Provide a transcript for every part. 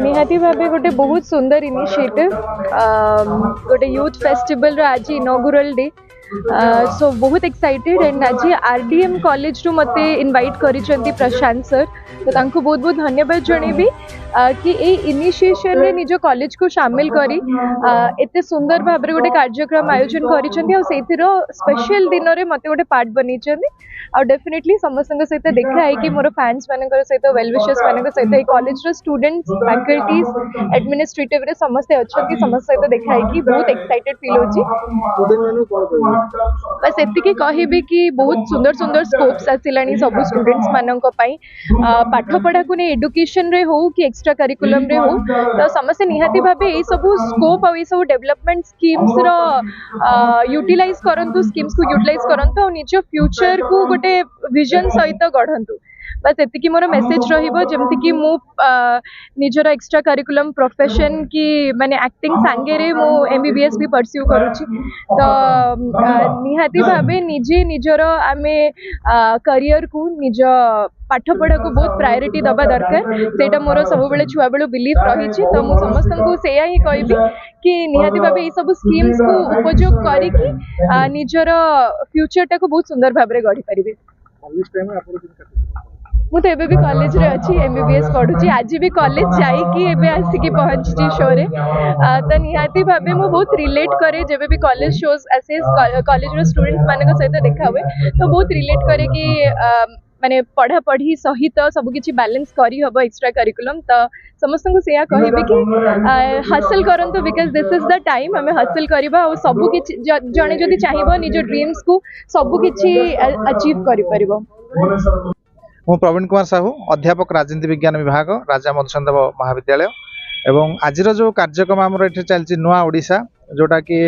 निहाती भावे गोटे बहुत सुंदर इनिशिएटिव गोटे यूथ फेस्टिवल आज इनॉग्रल डे सो बहुत एक्साइटेड एंड आज आरडीएम कॉलेज रु मते इनवाइट करिसेंती प्रशांत सर तो तांको बहुत बहुत धन्यवाद जणेबी कि ए इनिशिएशन रे निज कॉलेज को शामिल करी एते सुंदर भाव गोटे कार्यक्रम आयोजन करिसेंती और सेथिरो स्पेशल दिन रे मते गोटे पार्ट बनीचंती और डेफिनेटली समस्त सहित देखा है कि मोर फैंस मान सहित वेल विशर्स मान सहित कॉलेज रो स्टूडेंट्स फैकल्टीज एडमिनिस्ट्रेटिव रे समस्त अच्छी समस्त सहित देखा है कि बहुत एक्साइटेड फील होची बस एतिकी कहबी कि बहुत सुंदर सुंदर स्कोप्स आसिलानी सब स्टूडेंट्स मानक पई पाठ पढ़ा को ने एजुकेशन रे हो कि एक्स्ट्रा करिकुलम रे हो तो समस्त निहाती भाबे ए सब स्कोप और ए सब डेवलपमेंट स्कीम्स रो यूटिलाइज करंतु स्कीम्स को यूटिलाइज करंतु और निज फ्यूचर को गोटे विजन सहित गढ़ंतु बस एतिकी मोर मेसेज रहिबो जेमति कि मु निजर एक्स्ट्रा करिकुलम प्रोफेशन की माने एक्टिंग सांगे रे मु एमबीबीएस भी परस्यू करूची तो निहाती भाबे निजे निजर आमे करियर को निज पाठ पढ़ा को बहुत प्रायोरिटी दबा दरकार सेटा मोर सब बेले छुआ बेलू बिलीफ रही तो मु समस्त को सेया ही कहबी कि निहाती भाबे ए सब स्कीम्स को उपयोग करी कि निजर फ्यूचर टा को बहुत सुंदर भाबरे गढ़ी परिबे मु तो एबे भी कॉलेज रे अच्छी एमबीबीएस पढ़ुची आज भी कॉलेज जाइकी एबे आसिकी पहुंची शो रे तो निहाती भाबे मु बहुत रिलेट करे जेबे भी कॉलेज शोज आसे कॉलेज रो स्टूडेंट्स मानक सहित देखा हुए तो बहुत रिलेट करे कि माने पढ़ा पढ़ी सहित सब किछि बैलेंस करी हबो एक्स्ट्रा करिकुलम तो समस्त को सेया कहबे कि हासिल करंतु because this is the time हमें हासिल करबा और सब किछि जणे जदी चाहिबो निज ड्रीम्स को सब किछि अचीव करि परिबो मु प्रवीण कुमार साहू अध्यापक राजनीति विज्ञान विभाग राजा मधुसूदन महाविद्यालय एवं आज जो कार्यक्रम आमर ये चलती नुआ ओडिशा जोटा कि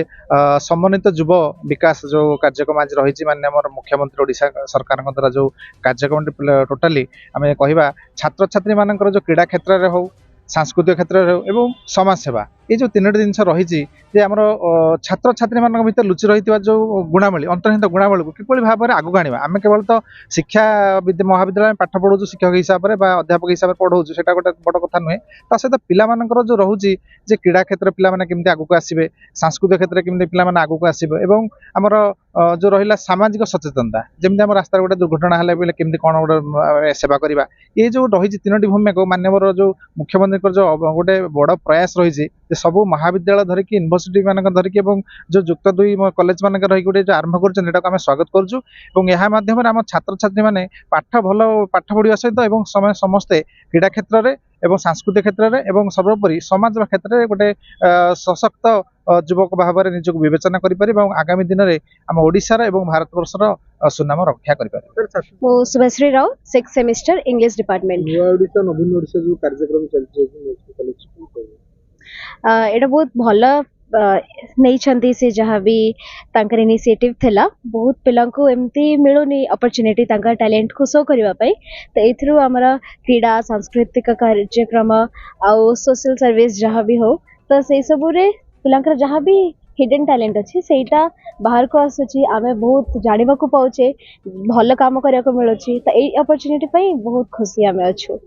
समन्वित युव विकास जो कार्यक्रम आज रही माननीय आम मुख्यमंत्री ओडिशा सरकार द्वारा जो कार्यक्रम टोटाली आम कह छात्र छात्री मान जो क्रीड़ा क्षेत्र में हो सांस्कृतिक क्षेत्र में एवं समाज सेवा ये जो तीन जिन रही आमर छात्र छात्री मान भर लुचि रही जो गुणावली अंतर्निहित गुणावली को किपरि भाव में आगू आने आम केवल तो शिक्षा महाविद्यालय में पाठ पढ़ाऊँ शिक्षक हिसाब से अध्यापक हिसाब से पढ़ाऊँ से गोटे बड़ कथा नुहे ता सहित पिलामानकर जो रोचे क्रीड़ा क्षेत्र पिलामाने केमती आगू आसबे सांस्कृतिक क्षेत्र केमती पिलामाने आगू आसबे एवं आमर जो रहा सामाजिक सचेतनता जमी आम रास्ता गोटे दुर्घटना है बोले केमती कौन गोटे सेवा करवा ये जो रही तीनोटी भूमिका माननीय जो मुख्यमंत्री जो गोटे बड़ प्रयास रही सब महाविद्यालय धरिक यूनिवर्सिटी मानक धरिक जो युक्त दुई कॉलेज मानक रही गोटे आरंभ कर स्वागत करुँ और आम छात्र छात्री मैंने पाठ भल पाठ पढ़ा सहित समस्ते क्रीड़ा क्षेत्र में एवं सांस्कृतिक क्षेत्र में एवं सर्वोपरि समाज क्षेत्र में गोटे सशक्त युवक भाव में निजक विवेचना कर आगामी दिन में आम ओडिशार एवं भारतवर्षर सुनाम रक्षा कर Shubhashree Rao 6th semester English department नवीन ओडिशा जो कार्यक्रम चलती एटा बहुत भल नहीं से जहाँ भी तांकर इनिशिएटिव थिला बहुत पिला को एमती मिलुनी अपॉर्चुनिटी तांकर टैलेंट को शो करबा पई तो एथरो हमरा क्रीड़ा सांस्कृतिक कार्यक्रम आउ सोशल सर्विस जहाँ भी हो तो से सब रे पिलांकर जहाँ भी हिडन टैलेंट अच्छी सेटा बाहर को आसुची आमे बहुत जानिबा को पाउचे भल काम करिया को मिलुची तो ए अपॉर्चुनिटी पई बहुत खुशी आमे अछु।